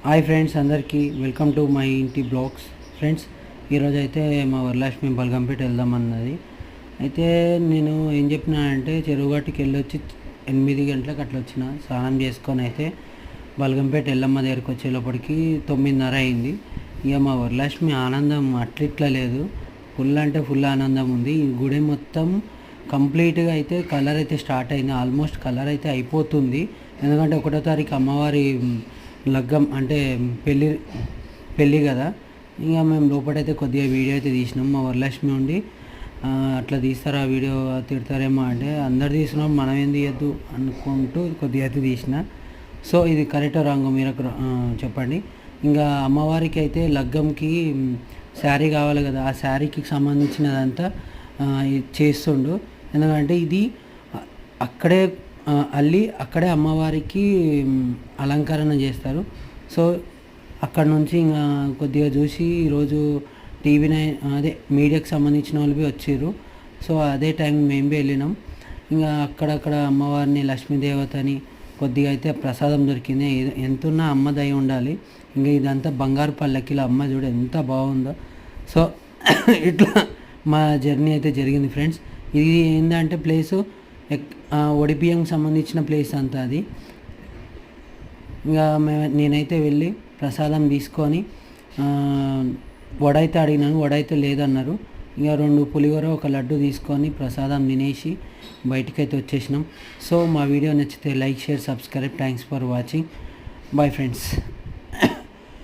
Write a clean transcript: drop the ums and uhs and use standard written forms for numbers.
Hi friends, అందరికీ welcome to my ఇంటి blogs. Friends, ఈరోజు అయితే మా వరలక్ష్మి బల్గంపేట వెళ్దామన్నది. అయితే నేను ఏం చెప్పినానంటే చెరువుగట్టుకి వెళ్ళొచ్చి 8 గంటలకు అట్లా వచ్చిన, స్నానం చేసుకొని అయితే బల్గంపేట ఎల్లమ్మ దగ్గరికి వచ్చేటప్పటికి 9:30 అయింది. ఇక మా వరలక్ష్మి ఆనందం అట్లిట్లా లేదు, ఫుల్ అంటే ఫుల్ ఆనందం ఉంది. ఈ గుడి మొత్తం కంప్లీట్గా అయితే కలర్ అయితే స్టార్ట్ అయింది, ఆల్మోస్ట్ కలర్ అయితే అయిపోతుంది. ఎందుకంటే 1వ తారీఖు అమ్మవారి లగ్గం అంటే పెళ్ళి కదా. ఇంకా మేము లోపలైతే కొద్దిగా వీడియో అయితే తీసినాం. మా వరలక్ష్మి ఉండి అట్లా తీస్తారా వీడియో, తిడతారేమో అంటే అందరు తీసినాం మనం ఏం తీయద్దు అనుకుంటూ కొద్దిగా అయితే తీసిన. సో ఇది కరెక్ట్ రాంగ్ మీరు చెప్పండి. ఇంకా అమ్మవారికి అయితే లగ్గంకి శారీ కావాలి కదా, ఆ శారీకి సంబంధించినదంతా చేస్తుండు. ఎందుకంటే ఇది అక్కడే అక్కడే అమ్మవారికి అలంకరణ చేస్తారు. సో అక్కడ నుంచి ఇంకా కొద్దిగా చూసి ఈరోజు అదే మీడియాకి సంబంధించిన వాళ్ళు వచ్చారు. సో అదే టైం మేము వెళ్ళినాం. ఇంకా అక్కడక్కడ అమ్మవారిని లక్ష్మీదేవతని కొద్దిగా అయితే ప్రసాదం దొరికింది. ఎంతున్నా అమ్మ దయ ఉండాలి. ఇంకా ఇదంతా బంగారు పల్లకిలో అమ్మ చూడ ఎంత బాగుందో. సో ఇట్లా మా జర్నీ అయితే జరిగింది ఫ్రెండ్స్. ఇది ఏంటంటే ప్లేసు ఒడిబియ్యంకి సంబంధించిన ప్లేస్ అంతా అది. ఇంకా నేనైతే వెళ్ళి ప్రసాదం తీసుకొని వడ అయితే అడిగినాను, వడ అయితే లేదన్నారు. ఇక 2 పులిహోర 1 లడ్డు తీసుకొని ప్రసాదం తినేసి బయటికైతే వచ్చేసినాం. సో మా వీడియో నచ్చితే like, share, subscribe. Thanks for watching. Bye friends.